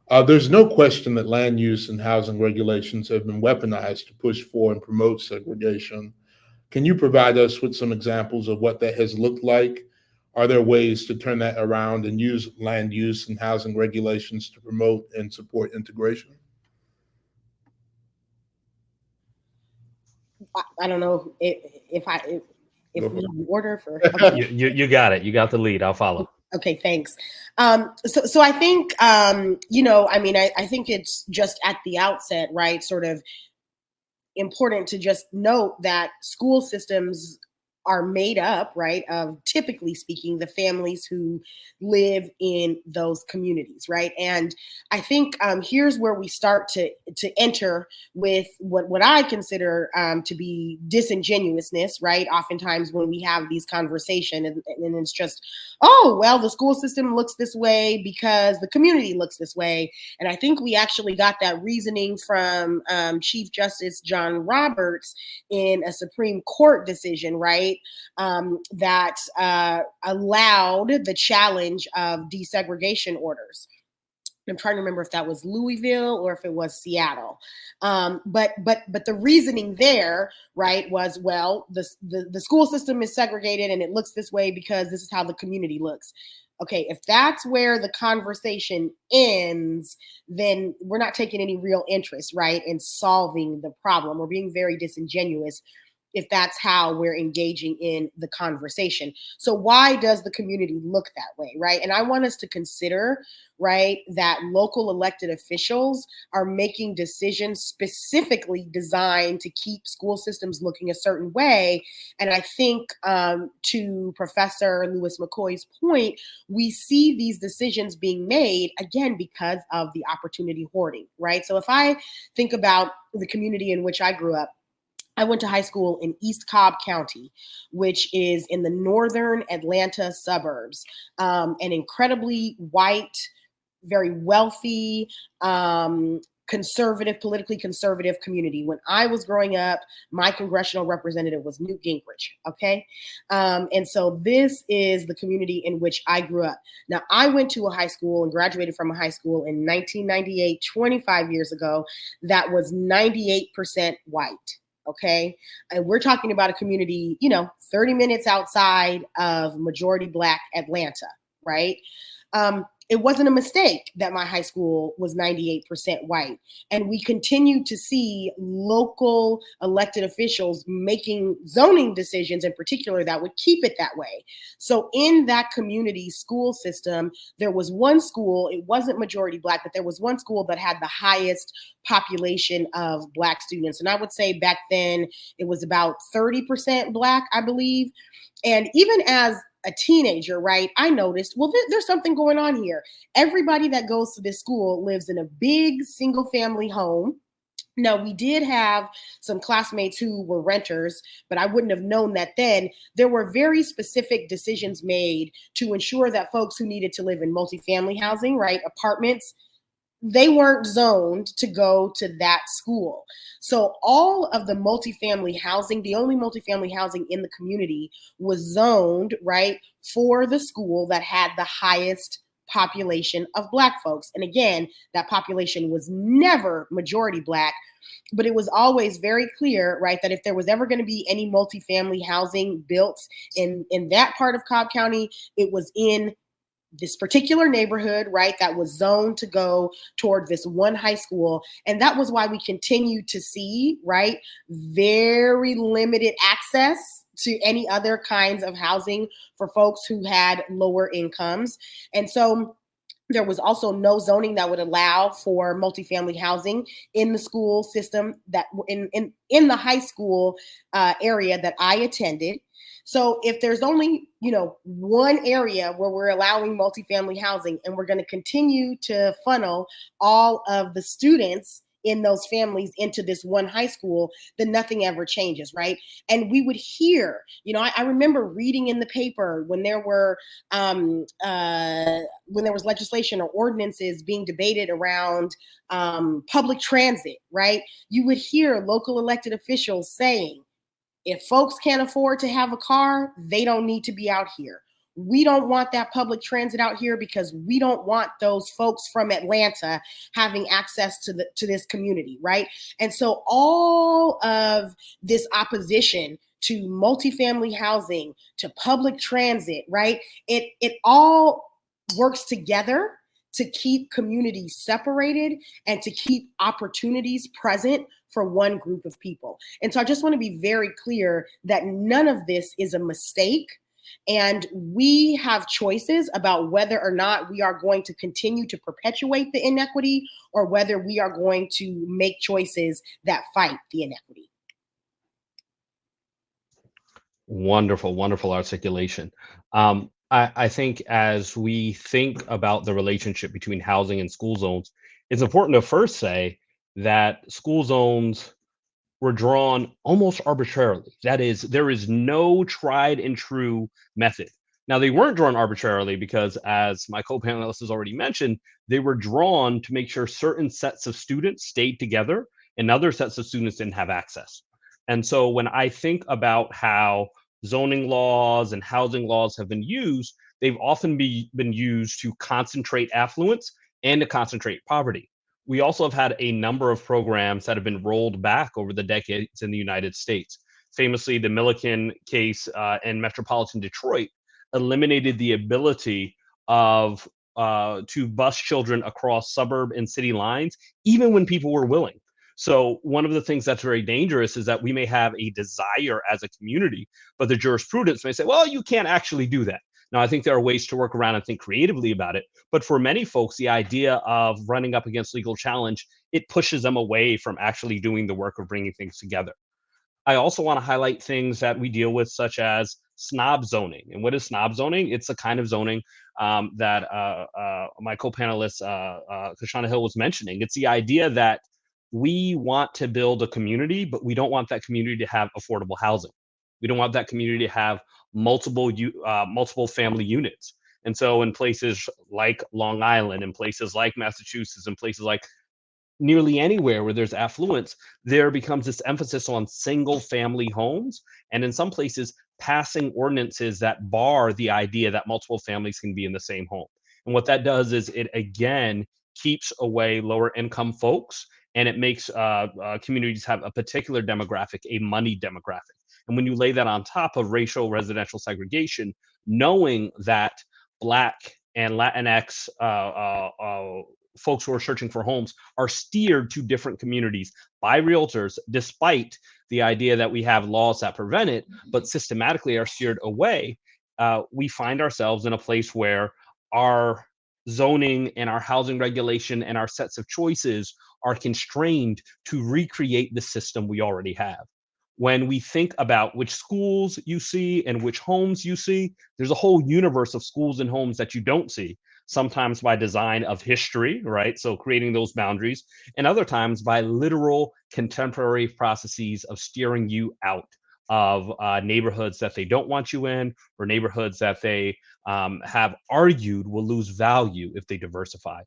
There's no question that land use and housing regulations have been weaponized to push for and promote segregation. Can you provide us with some examples of what that has looked like? Are there ways to turn that around and use land use and housing regulations to promote and support integration? I don't know if Go we for it. have an order for. Okay. You got it. You got the lead. I'll follow. Okay, thanks. So I think, I mean, I think it's just at the outset, right, sort of important to just note that school systems are made up, right, of typically speaking, the families who live in those communities, right? And I think here's where we start to enter with what I consider to be disingenuousness, right? Oftentimes when we have these conversations, and it's just, oh, well, the school system looks this way because the community looks this way. And I think we actually got that reasoning from Chief Justice John Roberts in a Supreme Court decision, right? That allowed the challenge of desegregation orders. I'm trying to remember if that was Louisville or if it was Seattle. But the reasoning there, right, was, well, the school system is segregated and it looks this way because this is how the community looks. Okay, if that's where the conversation ends, then we're not taking any real interest, right, in solving the problem. We're being very disingenuous if that's how we're engaging in the conversation. So why does the community look that way, right? And I want us to consider, right, that local elected officials are making decisions specifically designed to keep school systems looking a certain way. And I think to Professor Lewis-McCoy's point, we see these decisions being made, again, because of the opportunity hoarding, right? So if I think about the community in which I grew up, I went to high school in East Cobb County, which is in the northern Atlanta suburbs, an incredibly white, very wealthy, conservative, politically conservative community. When I was growing up, my congressional representative was Newt Gingrich, okay? And so this is the community in which I grew up. Now, I went to a high school and graduated from a high school in 1998, 25 years ago, that was 98% white. Okay. And we're talking about a community, 30 minutes outside of majority Black Atlanta, right? It wasn't a mistake that my high school was 98% white. And we continue to see local elected officials making zoning decisions in particular that would keep it that way. So in that community school system, there was one school, it wasn't majority Black, but there was one school that had the highest population of Black students. And I would say back then it was about 30% Black, I believe. And even as a teenager, right, I noticed, well, there's something going on here. Everybody that goes to this school lives in a big single family home. Now, we did have some classmates who were renters, but I wouldn't have known that then. There were very specific decisions made to ensure that folks who needed to live in multifamily housing, right, apartments, they weren't zoned to go to that school. So all of the multifamily housing, the only multifamily housing in the community was zoned, right, for the school that had the highest population of Black folks. And again, that population was never majority Black, but it was always very clear, right, that if there was ever going to be any multifamily housing built in that part of Cobb County, it was in this particular neighborhood, right, that was zoned to go toward this one high school. And that was why we continue to see, right, very limited access to any other kinds of housing for folks who had lower incomes. And so there was also no zoning that would allow for multifamily housing in the school system that in the high school area that I attended. So if there's only, one area where we're allowing multifamily housing and we're going to continue to funnel all of the students in those families into this one high school, then nothing ever changes, right? And we would hear, I remember reading in the paper when there were when there was legislation or ordinances being debated around public transit, right? You would hear local elected officials saying, if folks can't afford to have a car, they don't need to be out here. we don't want that public transit out here because we don't want those folks from Atlanta having access to this community, right? And so all of this opposition to multifamily housing, to public transit, right? It all works together to keep communities separated and to keep opportunities present for one group of people. And so I just want to be very clear that none of this is a mistake. And we have choices about whether or not we are going to continue to perpetuate the inequity or whether we are going to make choices that fight the inequity. Wonderful, wonderful articulation. I think as we think about the relationship between housing and school zones, it's important to first say that school zones were drawn almost arbitrarily. That is, there is no tried and true method. Now, they weren't drawn arbitrarily because, as my co-panelist has already mentioned, they were drawn to make sure certain sets of students stayed together and other sets of students didn't have access. And so when I think about how zoning laws and housing laws have been used, they've often been used to concentrate affluence and to concentrate poverty. We also have had a number of programs that have been rolled back over the decades in the United States. Famously, the Milliken case in metropolitan Detroit eliminated the ability of to bus children across suburb and city lines, even when people were willing. So one of the things that's very dangerous is that we may have a desire as a community, but the jurisprudence may say, well, you can't actually do that. Now, I think there are ways to work around and think creatively about it. But for many folks, the idea of running up against legal challenge, it pushes them away from actually doing the work of bringing things together. I also want to highlight things that we deal with, such as snob zoning. And what is snob zoning? It's the kind of zoning that my co-panelist, Cashauna Hill, was mentioning. It's the idea that we want to build a community, but we don't want that community to have affordable housing. We don't want that community to have multiple family units. And so in places like Long Island, in places like Massachusetts, in places like nearly anywhere where there's affluence, there becomes this emphasis on single family homes. And in some places, passing ordinances that bar the idea that multiple families can be in the same home. And what that does is it, again, keeps away lower income folks, and it makes communities have a particular demographic, a money demographic. And when you lay that on top of racial residential segregation, knowing that Black and Latinx folks who are searching for homes are steered to different communities by realtors, despite the idea that we have laws that prevent it, but systematically are steered away, we find ourselves in a place where our zoning and our housing regulation and our sets of choices are constrained to recreate the system we already have. When we think about which schools you see and which homes you see, there's a whole universe of schools and homes that you don't see, sometimes by design of history, right? So creating those boundaries, and other times by literal contemporary processes of steering you out of neighborhoods that they don't want you in, or neighborhoods that they have argued will lose value if they diversify.